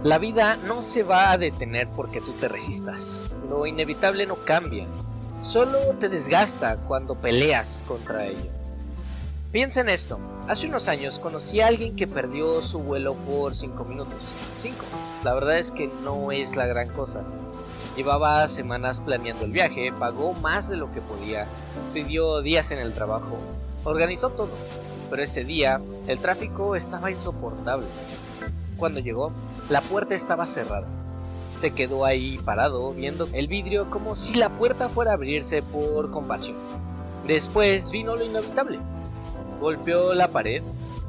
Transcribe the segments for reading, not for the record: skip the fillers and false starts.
La vida no se va a detener porque tú te resistas. Lo inevitable no cambia, solo te desgasta cuando peleas contra ello. Piensa en esto. Hace unos años conocí a alguien que perdió su vuelo por 5 minutos. 5. La verdad es que no es la gran cosa. Llevaba semanas planeando el viaje, pagó más de lo que podía, pidió días en el trabajo, organizó todo. Pero ese día, el tráfico estaba insoportable. Cuando llegó, la puerta estaba cerrada. Se quedó ahí parado, viendo el vidrio como si la puerta fuera a abrirse por compasión. Después vino lo inevitable. Golpeó la pared,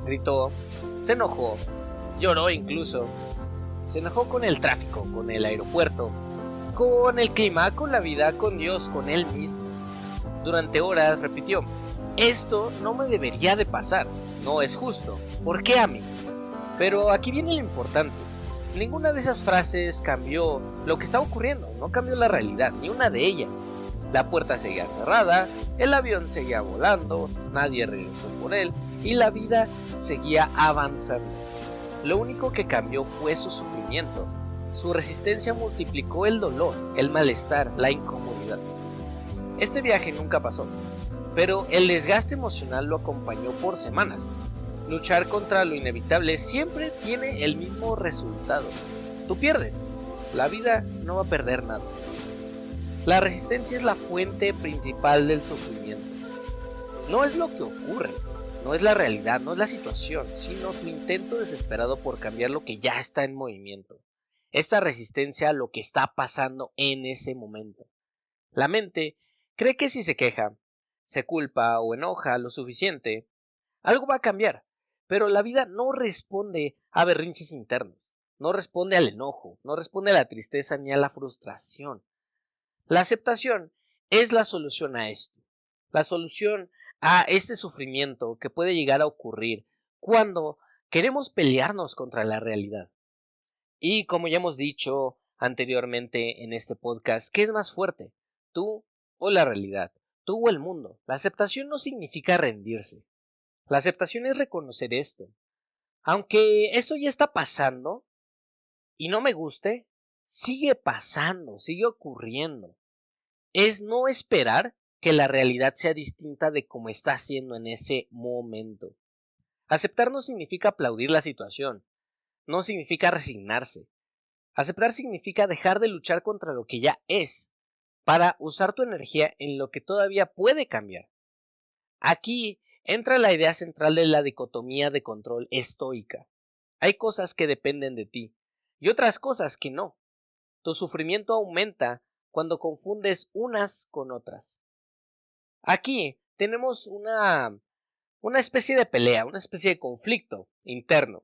gritó, se enojó, lloró incluso. Se enojó con el tráfico, con el aeropuerto, con el clima, con la vida, con Dios, con él mismo. Durante horas repitió, esto no me debería de pasar, no es justo, ¿por qué a mí? Pero aquí viene lo importante. Ninguna de esas frases cambió lo que estaba ocurriendo, no cambió la realidad, ni una de ellas. La puerta seguía cerrada, el avión seguía volando, nadie regresó por él y la vida seguía avanzando. Lo único que cambió fue su sufrimiento. Su resistencia multiplicó el dolor, el malestar, la incomodidad. Este viaje nunca pasó, pero el desgaste emocional lo acompañó por semanas. Luchar contra lo inevitable siempre tiene el mismo resultado. Tú pierdes, la vida no va a perder nada. La resistencia es la fuente principal del sufrimiento. No es lo que ocurre, no es la realidad, no es la situación, sino tu intento desesperado por cambiar lo que ya está en movimiento. Esta resistencia a lo que está pasando en ese momento. La mente cree que si se queja, se culpa o enoja lo suficiente, algo va a cambiar. Pero la vida no responde a berrinches internos, no responde al enojo, no responde a la tristeza ni a la frustración. La aceptación es la solución a esto, la solución a este sufrimiento que puede llegar a ocurrir cuando queremos pelearnos contra la realidad. Y como ya hemos dicho anteriormente en este podcast, ¿qué es más fuerte? ¿Tú o la realidad? ¿Tú o el mundo? La aceptación no significa rendirse. La aceptación es reconocer esto. Aunque esto ya está pasando y no me guste, sigue pasando, sigue ocurriendo. Es no esperar que la realidad sea distinta de como está siendo en ese momento. Aceptar no significa aplaudir la situación, no significa resignarse. Aceptar significa dejar de luchar contra lo que ya es, para usar tu energía en lo que todavía puede cambiar. Aquí entra la idea central de la dicotomía de control estoica. Hay cosas que dependen de ti y otras cosas que no. Tu sufrimiento aumenta cuando confundes unas con otras. Aquí tenemos una especie de pelea, una especie de conflicto interno.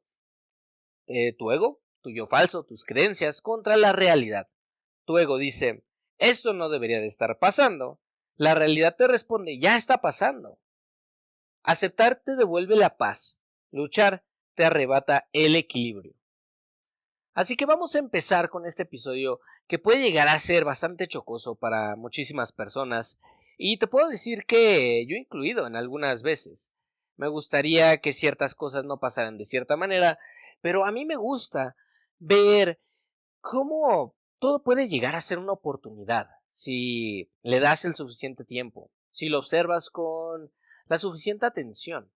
Tu ego, tu yo falso, tus creencias contra la realidad. Tu ego dice, esto no debería de estar pasando. La realidad te responde, ya está pasando. Aceptar te devuelve la paz. Luchar te arrebata el equilibrio. Así que vamos a empezar con este episodio que puede llegar a ser bastante chocoso para muchísimas personas. Y te puedo decir que yo he incluido en algunas veces. Me gustaría que ciertas cosas no pasaran de cierta manera, pero a mí me gusta ver cómo todo puede llegar a ser una oportunidad si le das el suficiente tiempo, si lo observas con la suficiente atención.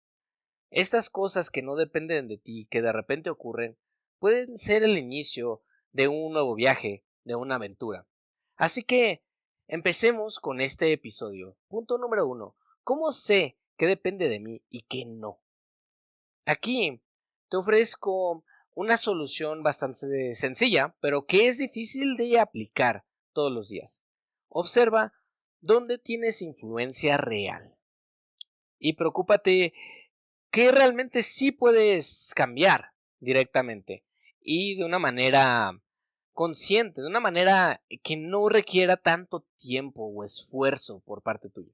Estas cosas que no dependen de ti, que de repente ocurren, pueden ser el inicio de un nuevo viaje, de una aventura. Así que empecemos con este episodio. Punto número 1. ¿Cómo sé qué depende de mí y qué no? Aquí te ofrezco una solución bastante sencilla, pero que es difícil de aplicar todos los días. Observa dónde tienes influencia real y preocúpate que realmente sí puedes cambiar directamente y de una manera consciente, de una manera que no requiera tanto tiempo o esfuerzo por parte tuya.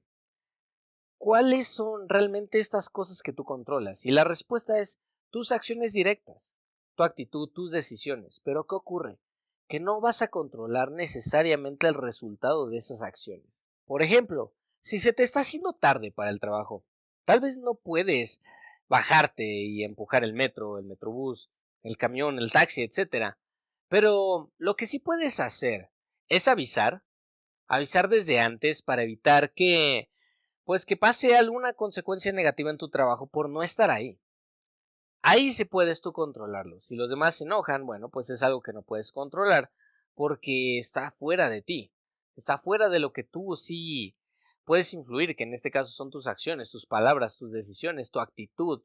¿Cuáles son realmente estas cosas que tú controlas? Y la respuesta es tus acciones directas, tu actitud, tus decisiones. Pero ¿qué ocurre? Que no vas a controlar necesariamente el resultado de esas acciones. Por ejemplo, si se te está haciendo tarde para el trabajo, tal vez no puedes bajarte y empujar el metro, el metrobús, el camión, el taxi, etcétera. Pero lo que sí puedes hacer es avisar desde antes para evitar que pase alguna consecuencia negativa en tu trabajo por no estar ahí. Ahí sí puedes tú controlarlo. Si los demás se enojan, bueno, pues es algo que no puedes controlar porque está fuera de ti. Está fuera de lo que tú sí puedes influir, que en este caso son tus acciones, tus palabras, tus decisiones, tu actitud.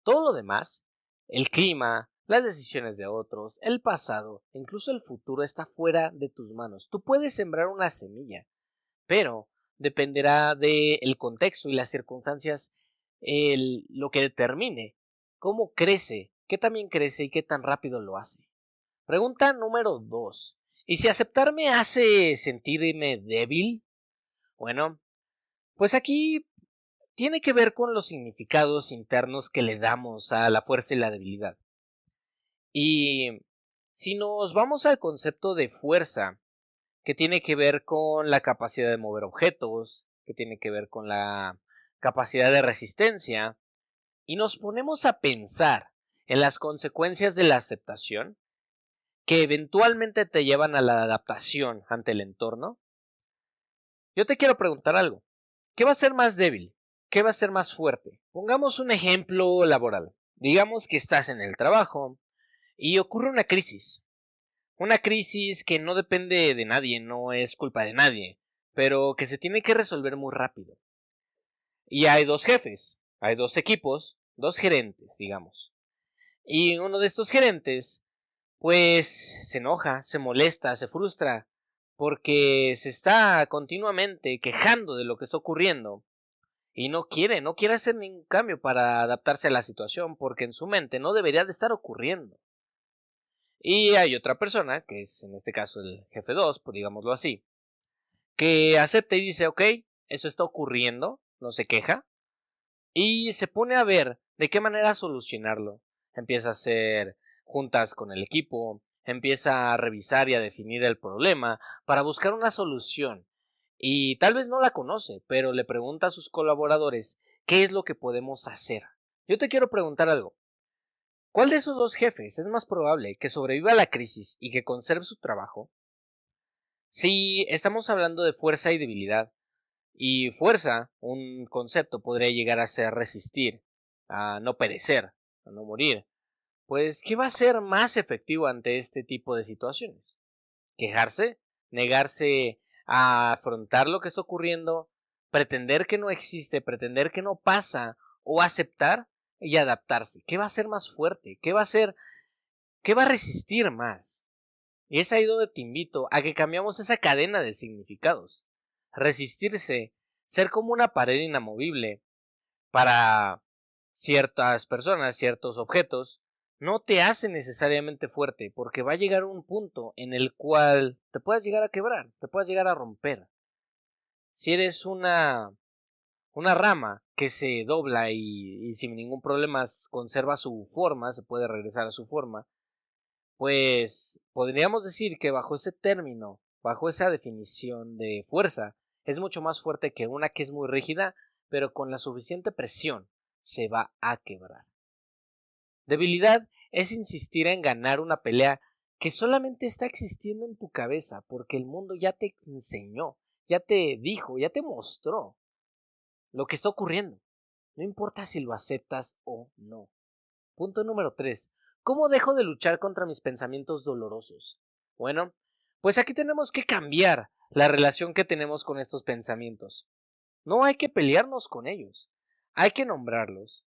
Todo lo demás, el clima, las decisiones de otros, el pasado, incluso el futuro está fuera de tus manos. Tú puedes sembrar una semilla, pero dependerá del contexto y las circunstancias lo que determine cómo crece, qué también crece y qué tan rápido lo hace. Pregunta número 2. ¿Y si aceptar me hace sentirme débil? Bueno, pues aquí tiene que ver con los significados internos que le damos a la fuerza y la debilidad. Y si nos vamos al concepto de fuerza, que tiene que ver con la capacidad de mover objetos, que tiene que ver con la capacidad de resistencia, y nos ponemos a pensar en las consecuencias de la aceptación, que eventualmente te llevan a la adaptación ante el entorno, yo te quiero preguntar algo. ¿Qué va a ser más débil? ¿Qué va a ser más fuerte? Pongamos un ejemplo laboral. Digamos que estás en el trabajo y ocurre una crisis. Una crisis que no depende de nadie, no es culpa de nadie, pero que se tiene que resolver muy rápido. Y hay dos jefes, hay dos equipos, dos gerentes, digamos. Y uno de estos gerentes, pues, se enoja, se molesta, se frustra, porque se está continuamente quejando de lo que está ocurriendo. Y no quiere hacer ningún cambio para adaptarse a la situación, porque en su mente no debería de estar ocurriendo. Y hay otra persona, que es en este caso el jefe 2, pues digámoslo así, que acepta y dice, ok, eso está ocurriendo, no se queja, y se pone a ver de qué manera solucionarlo. Empieza a hacer juntas con el equipo, empieza a revisar y a definir el problema para buscar una solución. Y tal vez no la conoce, pero le pregunta a sus colaboradores qué es lo que podemos hacer. Yo te quiero preguntar algo. ¿Cuál de esos dos jefes es más probable que sobreviva a la crisis y que conserve su trabajo? Si estamos hablando de fuerza y debilidad, y fuerza, un concepto podría llegar a ser resistir, a no perecer, a no morir, pues ¿qué va a ser más efectivo ante este tipo de situaciones? ¿Quejarse? ¿Negarse a afrontar lo que está ocurriendo? ¿Pretender que no existe? ¿Pretender que no pasa? ¿O aceptar y adaptarse? ¿Qué va a ser más fuerte? ¿Qué va a resistir más? Y es ahí donde te invito a que cambiamos esa cadena de significados. Resistirse, ser como una pared inamovible para ciertas personas, ciertos objetos, no te hace necesariamente fuerte, porque va a llegar un punto en el cual te puedas llegar a quebrar, te puedas llegar a romper. Si eres una rama que se dobla y sin ningún problema conserva su forma, se puede regresar a su forma, pues podríamos decir que bajo ese término, bajo esa definición de fuerza, es mucho más fuerte que una que es muy rígida, pero con la suficiente presión se va a quebrar. Debilidad es insistir en ganar una pelea que solamente está existiendo en tu cabeza porque el mundo ya te enseñó, ya te dijo, ya te mostró lo que está ocurriendo. No importa si lo aceptas o no. Punto número 3. ¿Cómo dejo de luchar contra mis pensamientos dolorosos? Bueno, pues aquí tenemos que cambiar la relación que tenemos con estos pensamientos. No hay que pelearnos con ellos. Hay que nombrarlos,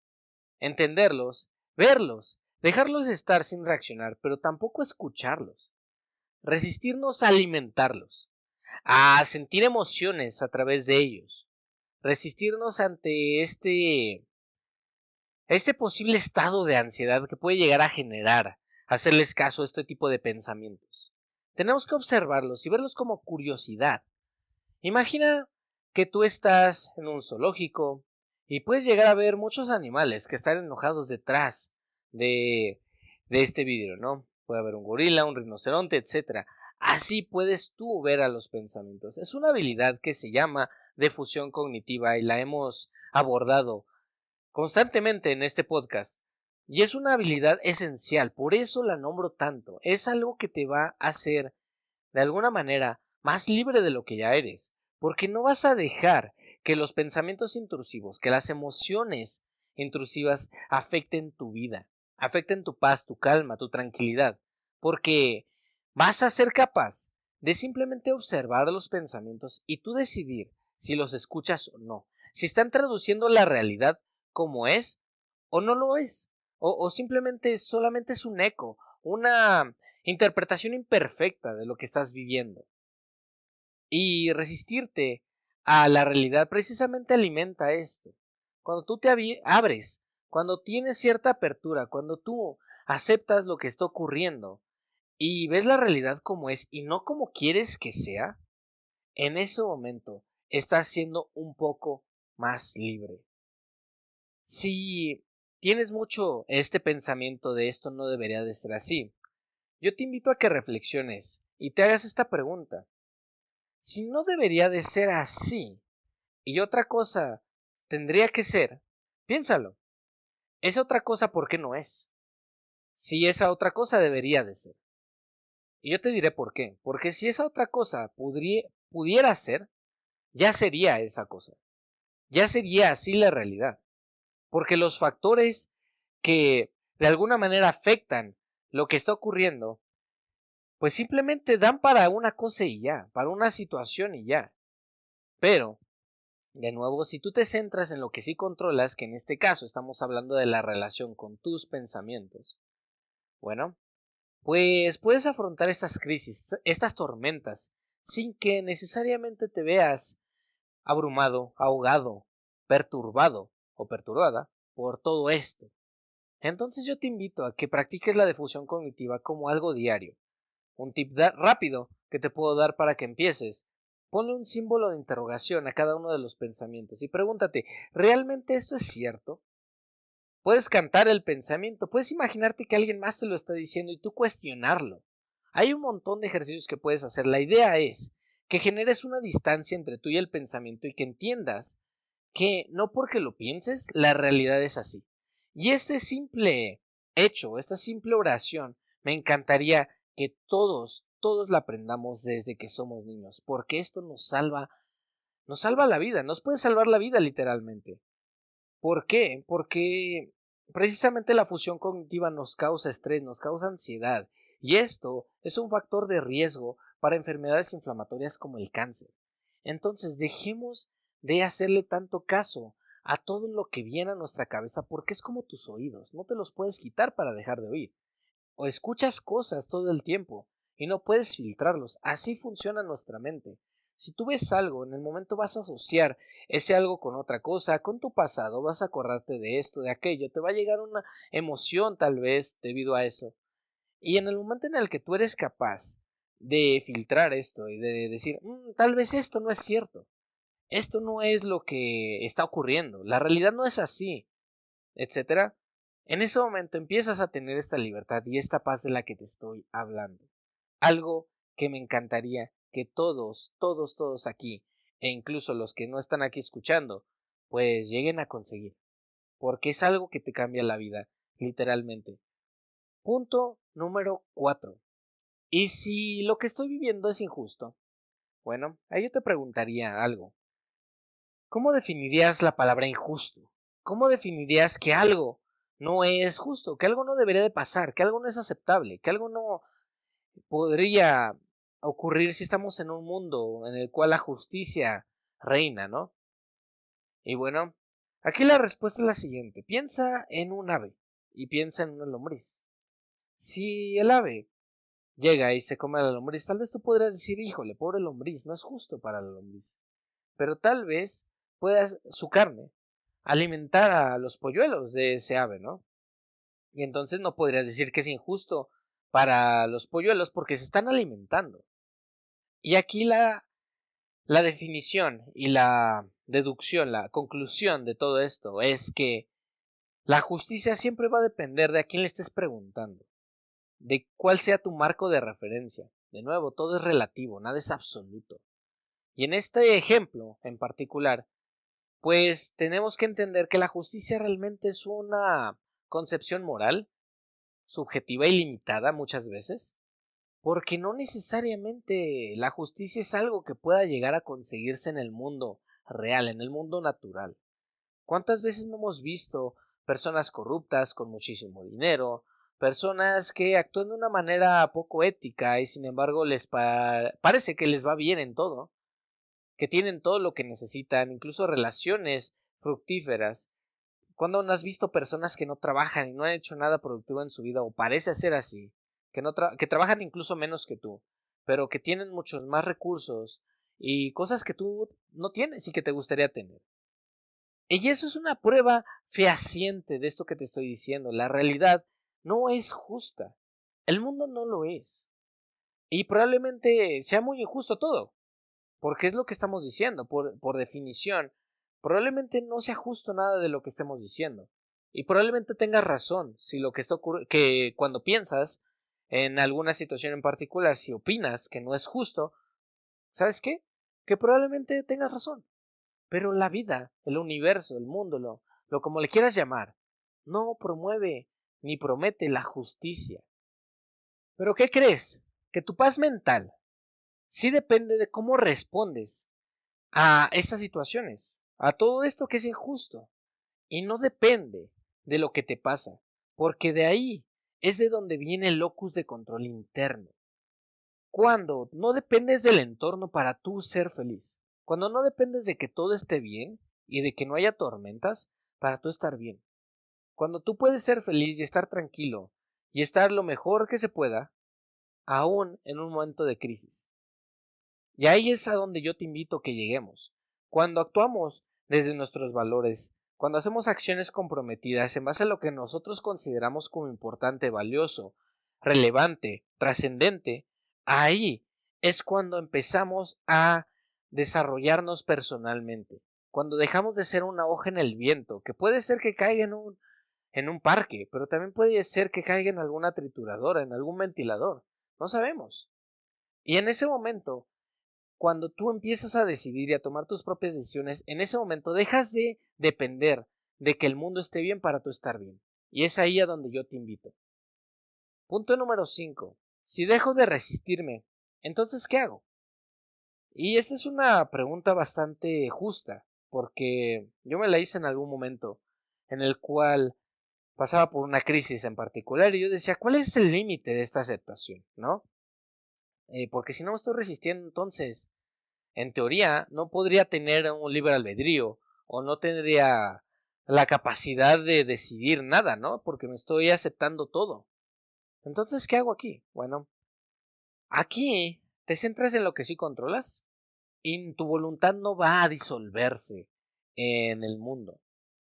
entenderlos, verlos, dejarlos estar sin reaccionar, pero tampoco escucharlos. Resistirnos a alimentarlos, a sentir emociones a través de ellos. Resistirnos ante este posible estado de ansiedad que puede llegar a generar hacerles caso a este tipo de pensamientos. Tenemos que observarlos y verlos como curiosidad. Imagina que tú estás en un zoológico y puedes llegar a ver muchos animales que están enojados detrás de este vidrio, ¿no? Puede haber un gorila, un rinoceronte, etcétera. Así puedes tú ver a los pensamientos. Es una habilidad que se llama defusión cognitiva y la hemos abordado constantemente en este podcast. Y es una habilidad esencial, por eso la nombro tanto. Es algo que te va a hacer, de alguna manera, más libre de lo que ya eres. Porque no vas a dejar que los pensamientos intrusivos, que las emociones intrusivas afecten tu vida, afecten tu paz, tu calma, tu tranquilidad. Porque vas a ser capaz de simplemente observar los pensamientos y tú decidir si los escuchas o no. Si están traduciendo la realidad como es o no lo es. O simplemente solamente es un eco, una interpretación imperfecta de lo que estás viviendo. Y resistirte a la realidad precisamente alimenta esto. Cuando tú te abres, cuando tienes cierta apertura, cuando tú aceptas lo que está ocurriendo y ves la realidad como es y no como quieres que sea, en ese momento estás siendo un poco más libre. Si tienes mucho este pensamiento de esto no debería de ser así, yo te invito a que reflexiones y te hagas esta pregunta. Si no debería de ser así y otra cosa tendría que ser, piénsalo. Esa otra cosa, ¿por qué no es? Si esa otra cosa debería de ser. Y yo te diré por qué. Porque si esa otra cosa pudiera ser, ya sería esa cosa. Ya sería así la realidad. Porque los factores que de alguna manera afectan lo que está ocurriendo, pues simplemente dan para una cosa y ya, para una situación y ya. Pero, de nuevo, si tú te centras en lo que sí controlas, que en este caso estamos hablando de la relación con tus pensamientos, bueno, pues puedes afrontar estas crisis, estas tormentas, sin que necesariamente te veas abrumado, ahogado, perturbado o perturbada por todo esto. Entonces yo te invito a que practiques la difusión cognitiva como algo diario. Un tip rápido que te puedo dar para que empieces. Ponle un símbolo de interrogación a cada uno de los pensamientos y pregúntate, ¿realmente esto es cierto? Puedes cantar el pensamiento, puedes imaginarte que alguien más te lo está diciendo y tú cuestionarlo. Hay un montón de ejercicios que puedes hacer. La idea es que generes una distancia entre tú y el pensamiento y que entiendas que no porque lo pienses, la realidad es así. Y este simple hecho, esta simple oración, me encantaría que todos la aprendamos desde que somos niños, porque esto nos salva la vida, nos puede salvar la vida literalmente. ¿Por qué? Porque precisamente la fusión cognitiva nos causa estrés, nos causa ansiedad, y esto es un factor de riesgo para enfermedades inflamatorias como el cáncer. Entonces, dejemos de hacerle tanto caso a todo lo que viene a nuestra cabeza porque es como tus oídos, no te los puedes quitar para dejar de oír. O escuchas cosas todo el tiempo y no puedes filtrarlos. Así funciona nuestra mente. Si tú ves algo, en el momento vas a asociar ese algo con otra cosa, con tu pasado, vas a acordarte de esto, de aquello, te va a llegar una emoción tal vez debido a eso. Y en el momento en el que tú eres capaz de filtrar esto y de decir, tal vez esto no es cierto, esto no es lo que está ocurriendo, la realidad no es así, etcétera, en ese momento empiezas a tener esta libertad y esta paz de la que te estoy hablando. Algo que me encantaría que todos aquí, e incluso los que no están aquí escuchando, pues lleguen a conseguir. Porque es algo que te cambia la vida, literalmente. Punto número 4. ¿Y si lo que estoy viviendo es injusto? Bueno, ahí yo te preguntaría algo. ¿Cómo definirías la palabra injusto? ¿Cómo definirías que algo no es justo, que algo no debería de pasar, que algo no es aceptable, que algo no podría ocurrir si estamos en un mundo en el cual la justicia reina, ¿no? Y bueno, aquí la respuesta es la siguiente. Piensa en un ave y piensa en una lombriz. Si el ave llega y se come a la lombriz, tal vez tú podrías decir, híjole, pobre lombriz, no es justo para la lombriz. Pero tal vez puedas su carne alimentar a los polluelos de ese ave, ¿no? Y entonces no podrías decir que es injusto para los polluelos porque se están alimentando. Y aquí la definición y la deducción, la conclusión de todo esto es que la justicia siempre va a depender de a quién le estés preguntando, de cuál sea tu marco de referencia. De nuevo, todo es relativo, nada es absoluto. Y en este ejemplo en particular, pues tenemos que entender que la justicia realmente es una concepción moral, subjetiva y limitada muchas veces, porque no necesariamente la justicia es algo que pueda llegar a conseguirse en el mundo real, en el mundo natural. ¿Cuántas veces no hemos visto personas corruptas con muchísimo dinero, personas que actúan de una manera poco ética y sin embargo parece que les va bien en todo, que tienen todo lo que necesitan, incluso relaciones fructíferas? ¿Cuándo no has visto personas que no trabajan y no han hecho nada productivo en su vida, o parece ser así, que trabajan incluso menos que tú, pero que tienen muchos más recursos y cosas que tú no tienes y que te gustaría tener? Y eso es una prueba fehaciente de esto que te estoy diciendo. La realidad no es justa. El mundo no lo es. Y probablemente sea muy injusto todo, porque es lo que estamos diciendo, por definición. Probablemente no sea justo nada de lo que estemos diciendo. Y probablemente tengas razón si lo que está que cuando piensas en alguna situación en particular, si opinas que no es justo, ¿sabes qué? Que probablemente tengas razón. Pero la vida, el universo, el mundo, lo como le quieras llamar, no promueve ni promete la justicia. ¿Pero qué crees? Que tu paz mental sí depende de cómo respondes a estas situaciones, a todo esto que es injusto, y no depende de lo que te pasa, porque de ahí es de donde viene el locus de control interno. Cuando no dependes del entorno para tú ser feliz, cuando no dependes de que todo esté bien y de que no haya tormentas para tú estar bien, cuando tú puedes ser feliz y estar tranquilo y estar lo mejor que se pueda, aún en un momento de crisis. Y ahí es a donde yo te invito a que lleguemos. Cuando actuamos desde nuestros valores, cuando hacemos acciones comprometidas en base a lo que nosotros consideramos como importante, valioso, relevante, trascendente, ahí es cuando empezamos a desarrollarnos personalmente. Cuando dejamos de ser una hoja en el viento, que puede ser que caiga en un parque, pero también puede ser que caiga en alguna trituradora, en algún ventilador. No sabemos. Y en ese momento, cuando tú empiezas a decidir y a tomar tus propias decisiones, en ese momento dejas de depender de que el mundo esté bien para tú estar bien. Y es ahí a donde yo te invito. Punto número 5. Si dejo de resistirme, entonces ¿qué hago? Y esta es una pregunta bastante justa, porque yo me la hice en algún momento en el cual pasaba por una crisis en particular y yo decía, ¿cuál es el límite de esta aceptación? ¿No? Porque si no me estoy resistiendo, entonces en teoría, no podría tener un libre albedrío o no tendría la capacidad de decidir nada, ¿no? Porque me estoy aceptando todo. Entonces, ¿qué hago aquí? Bueno, aquí te centras en lo que sí controlas y tu voluntad no va a disolverse en el mundo.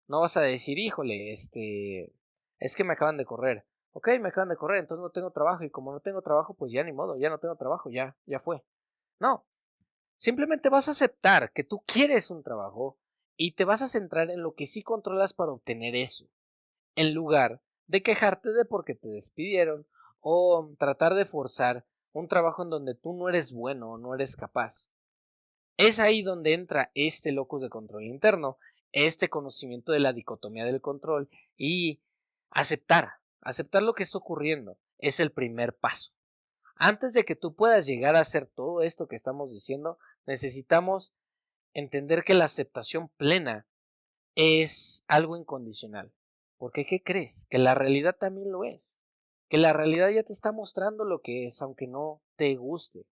No vas a decir, híjole, es que me acaban de correr. Ok, me acaban de correr, entonces no tengo trabajo y como no tengo trabajo, pues ya ni modo, ya no tengo trabajo, ya fue. No, simplemente vas a aceptar que tú quieres un trabajo y te vas a centrar en lo que sí controlas para obtener eso, en lugar de quejarte de por qué te despidieron o tratar de forzar un trabajo en donde tú no eres bueno o no eres capaz. Es ahí donde entra este locus de control interno, este conocimiento de la dicotomía del control y aceptar lo que está ocurriendo es el primer paso. Antes de que tú puedas llegar a hacer todo esto que estamos diciendo, necesitamos entender que la aceptación plena es algo incondicional. Porque ¿qué crees? Que la realidad también lo es. Que la realidad ya te está mostrando lo que es, aunque no te guste.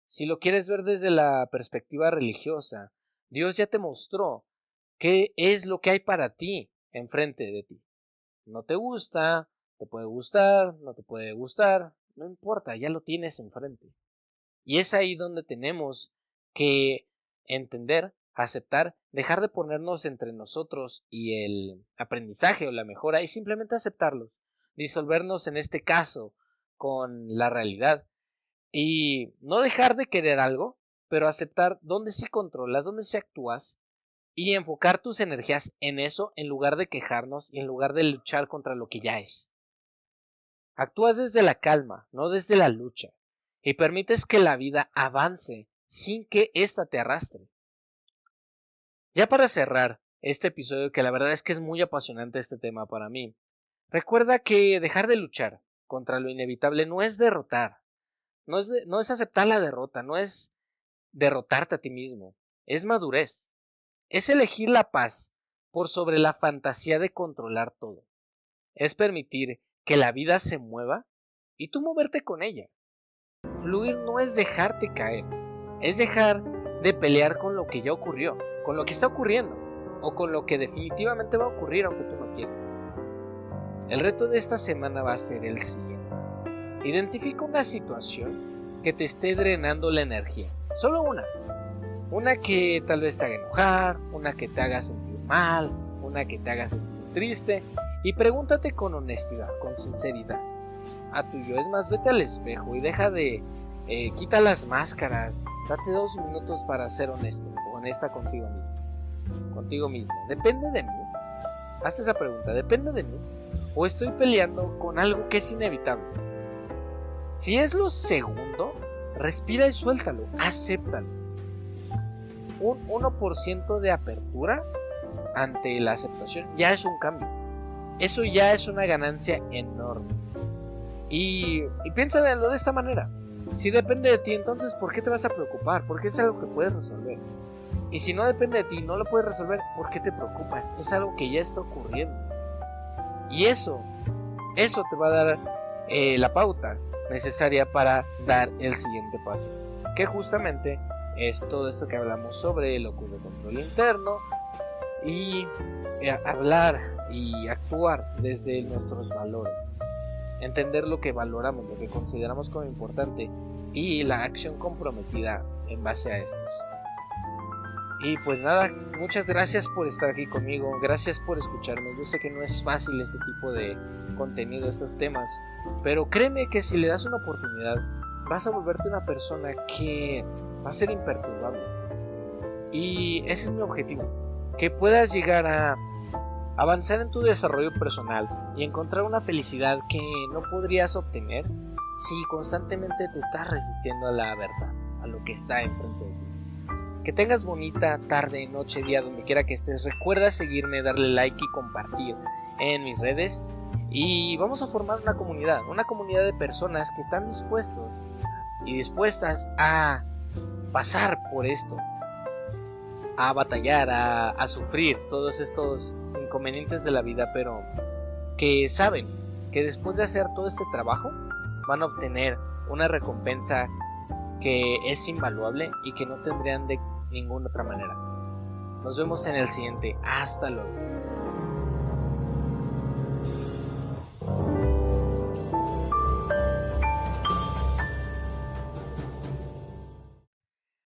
Si lo quieres ver desde la perspectiva religiosa, Dios ya te mostró qué es lo que hay para ti enfrente de ti. No te gusta, te puede gustar, no te puede gustar, no importa, ya lo tienes enfrente. Y es ahí donde tenemos que entender, aceptar, dejar de ponernos entre nosotros y el aprendizaje o la mejora y simplemente aceptarlos, disolvernos en este caso con la realidad y no dejar de querer algo, pero aceptar dónde sí controlas, dónde sí actúas y enfocar tus energías en eso en lugar de quejarnos y en lugar de luchar contra lo que ya es. Actúas desde la calma, no desde la lucha, y permites que la vida avance sin que ésta te arrastre. Ya para cerrar este episodio, que la verdad es que es muy apasionante este tema para mí, Recuerda que dejar de luchar contra lo inevitable no es derrotar, no es aceptar la derrota, no es derrotarte a ti mismo, es madurez, es elegir la paz por sobre la fantasía de controlar todo, es permitir que la vida se mueva y tú moverte con ella. Fluir no es dejarte caer, es dejar de pelear con lo que ya ocurrió, con lo que está ocurriendo, o con lo que definitivamente va a ocurrir aunque tú no quieras. El reto de esta semana va a ser el siguiente. Identifica una situación que te esté drenando la energía, solo una. Una que tal vez te haga enojar, una que te haga sentir mal, una que te haga sentir triste, y pregúntate con honestidad, con sinceridad a tu yo. Es más, vete al espejo y deja de quita las máscaras. Date 2 minutos para ser honesto o honesta contigo mismo. ¿Depende de mí? Hazte esa pregunta. ¿Depende de mí? ¿O estoy peleando con algo que es inevitable? Si es lo segundo, respira y suéltalo. Acéptalo. Un 1% de apertura ante la aceptación ya es un cambio. Eso ya es una ganancia enorme. Y piénsalo de esta manera. Si depende de ti, entonces ¿por qué te vas a preocupar? Porque es algo que puedes resolver. Y si no depende de ti, no lo puedes resolver, ¿por qué te preocupas? Es algo que ya está ocurriendo. Y eso te va a dar la pauta necesaria para dar el siguiente paso, que justamente es todo esto que hablamos sobre locus de control interno y hablar y actuar desde nuestros valores. Entender lo que valoramos, lo que consideramos como importante y la acción comprometida en base a estos. Y pues nada, muchas gracias por estar aquí conmigo, gracias por escucharme. Yo sé que no es fácil este tipo de contenido, estos temas, pero créeme que si le das una oportunidad, vas a volverte una persona que va a ser imperturbable. Y ese es mi objetivo, que puedas llegar a avanzar en tu desarrollo personal y encontrar una felicidad que no podrías obtener si constantemente te estás resistiendo a la verdad, a lo que está enfrente de ti. Que tengas bonita tarde, noche, día, donde quiera que estés. Recuerda seguirme, darle like y compartir en mis redes. Y vamos a formar una comunidad de personas que están dispuestos y dispuestas a pasar por esto, a batallar, a sufrir todos estos inconvenientes de la vida, pero que saben que después de hacer todo este trabajo van a obtener una recompensa que es invaluable y que no tendrían de ninguna otra manera. Nos vemos en el siguiente. Hasta luego.